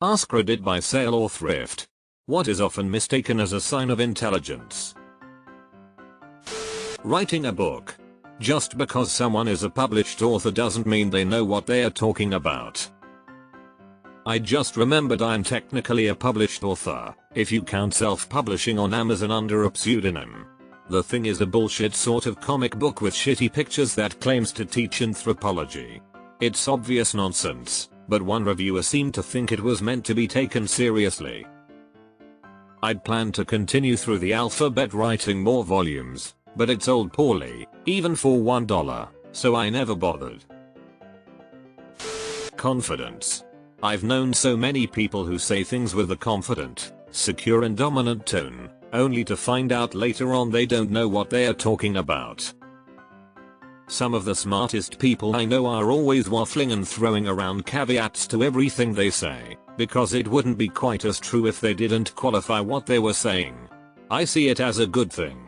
AskReddit buy sale or thrift. What is often mistaken as a sign of intelligence? Writing a book. Just because someone is a published author doesn't mean they know what they are talking about. I just remembered I'm technically a published author, if you count self-publishing on Amazon under a pseudonym. The thing is a bullshit sort of comic book with shitty pictures that claims to teach anthropology. It's obvious nonsense, but one reviewer seemed to think it was meant to be taken seriously. I'd planned to continue through the alphabet writing more volumes, but it sold poorly, even for $1, so I never bothered. Confidence. I've known so many people who say things with a confident, secure and dominant tone, only to find out later on they don't know what they are talking about. Some of the smartest people I know are always waffling and throwing around caveats to everything they say, because it wouldn't be quite as true if they didn't qualify what they were saying. I see it as a good thing.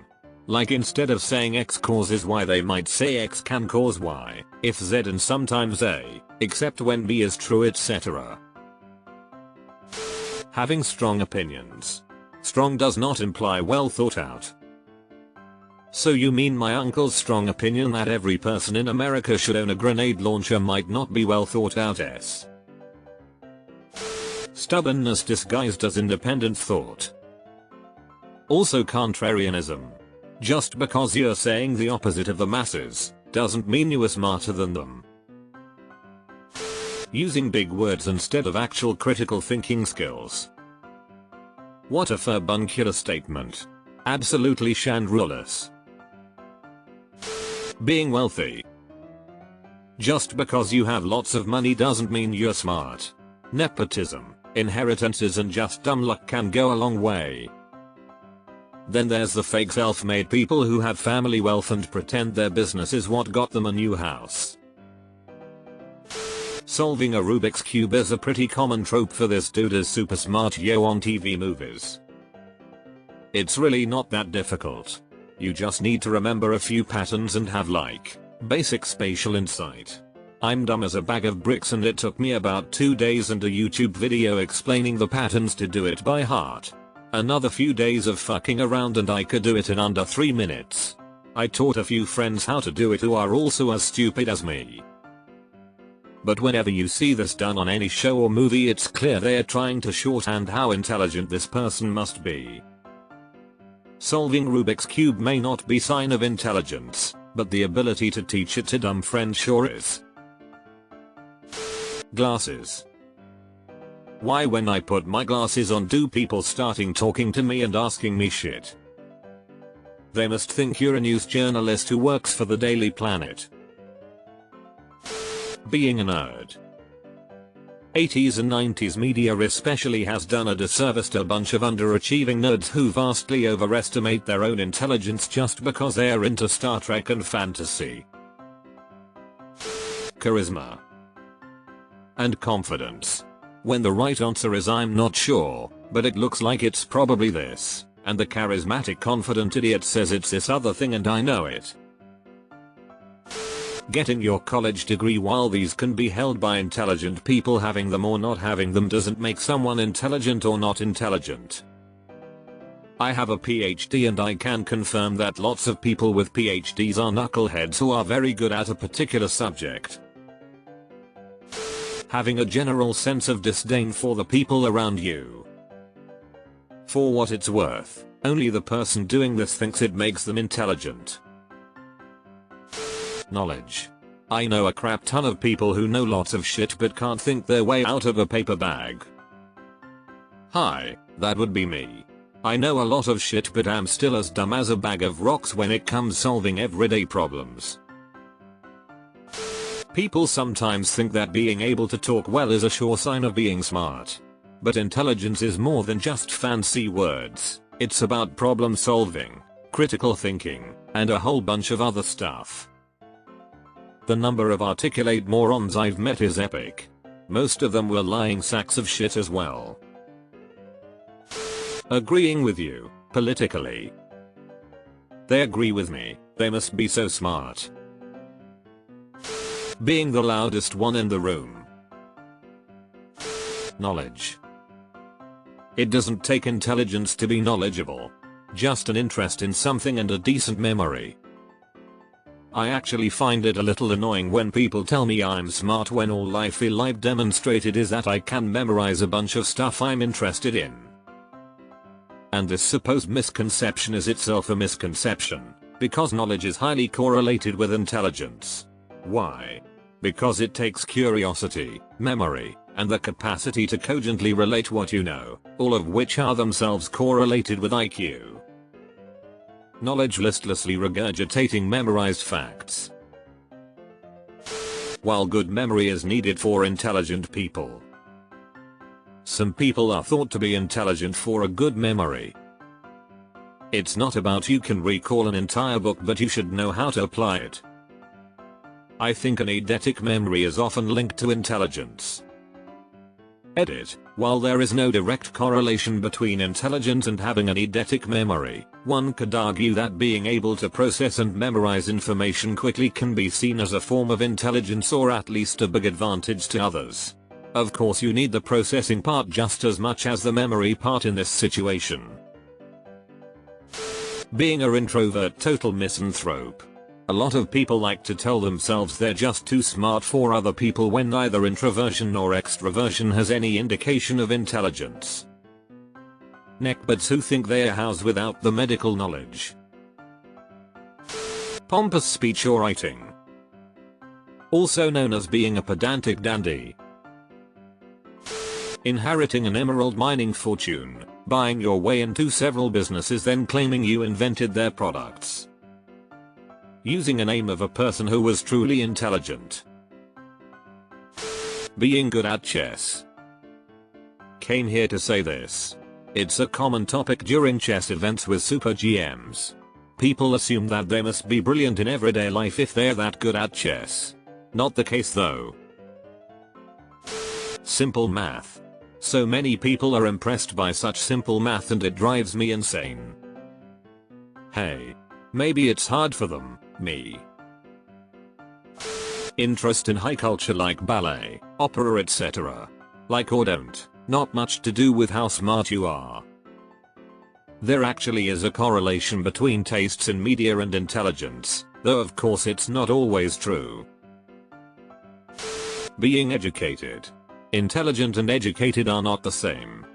Like instead of saying X causes Y they might say X can cause Y, if Z and sometimes A, except when B is true, etc. Having strong opinions. Strong does not imply well thought out. So you mean my uncle's strong opinion that every person in America should own a grenade launcher might not be well thought out? Stubbornness disguised as independent thought. Also contrarianism. Just because you're saying the opposite of the masses, doesn't mean you are smarter than them. Using big words instead of actual critical thinking skills. What a farbuncular statement. Absolutely chandrulous. Being wealthy. Just because you have lots of money doesn't mean you're smart. Nepotism, inheritances and just dumb luck can go a long way. Then there's the fake self-made people who have family wealth and pretend their business is what got them a new house. Solving a Rubik's Cube is a pretty common trope for this dude is super smart yo on TV movies. It's really not that difficult. You just need to remember a few patterns and have basic spatial insight. I'm dumb as a bag of bricks and it took me about 2 days and a YouTube video explaining the patterns to do it by heart. Another few days of fucking around and I could do it in under 3 minutes. I taught a few friends how to do it who are also as stupid as me. But whenever you see this done on any show or movie, it's clear they are trying to shorthand how intelligent this person must be. Solving Rubik's Cube may not be sign of intelligence, but the ability to teach it to dumb friends sure is. Glasses. Why when I put my glasses on do people starting talking to me and asking me shit? They must think you're a news journalist who works for the Daily Planet. Being a nerd. 80s and 90s media especially has done a disservice to a bunch of underachieving nerds who vastly overestimate their own intelligence just because they are into Star Trek and fantasy. Charisma. And confidence. When the right answer is I'm not sure, but it looks like it's probably this, and the charismatic confident idiot says it's this other thing and I know it. Getting your college degree. While these can be held by intelligent people, having them or not having them doesn't make someone intelligent or not intelligent. I have a PhD and I can confirm that lots of people with PhDs are knuckleheads who are very good at a particular subject. Having a general sense of disdain for the people around you. For what it's worth, only the person doing this thinks it makes them intelligent. Knowledge. I know a crap ton of people who know lots of shit but can't think their way out of a paper bag. Hi, that would be me. I know a lot of shit but am still as dumb as a bag of rocks when it comes solving everyday problems. People sometimes think that being able to talk well is a sure sign of being smart. But intelligence is more than just fancy words. It's about problem solving, critical thinking, and a whole bunch of other stuff. The number of articulate morons I've met is epic. Most of them were lying sacks of shit as well. Agreeing with you, politically. They agree with me, they must be so smart. Being the loudest one in the room. Knowledge. It doesn't take intelligence to be knowledgeable. Just an interest in something and a decent memory. I actually find it a little annoying when people tell me I'm smart when all I feel I've demonstrated is that I can memorize a bunch of stuff I'm interested in. And this supposed misconception is itself a misconception, because knowledge is highly correlated with intelligence. Why? Because it takes curiosity, memory, and the capacity to cogently relate what you know, all of which are themselves correlated with IQ. Knowledge listlessly regurgitating memorized facts. While good memory is needed for intelligent people, some people are thought to be intelligent for a good memory. It's not about you can recall an entire book, but you should know how to apply it. I think an eidetic memory is often linked to intelligence. Edit. While there is no direct correlation between intelligence and having an eidetic memory, one could argue that being able to process and memorize information quickly can be seen as a form of intelligence, or at least a big advantage to others. Of course you need the processing part just as much as the memory part in this situation. Being an introvert total misanthrope. A lot of people like to tell themselves they're just too smart for other people when neither introversion nor extroversion has any indication of intelligence. Neckbeards who think they're housed without the medical knowledge. Pompous speech or writing. Also known as being a pedantic dandy. Inheriting an emerald mining fortune, buying your way into several businesses then claiming you invented their products. Using a name of a person who was truly intelligent. Being good at chess. Came here to say this. It's a common topic during chess events with super GMs. People assume that they must be brilliant in everyday life if they're that good at chess. Not the case though. Simple math. So many people are impressed by such simple math and it drives me insane. Hey. Maybe it's hard for them, me. Interest in high culture like ballet, opera etc. Like or don't, not much to do with how smart you are. There actually is a correlation between tastes in media and intelligence, though of course it's not always true. Being educated. Intelligent and educated are not the same.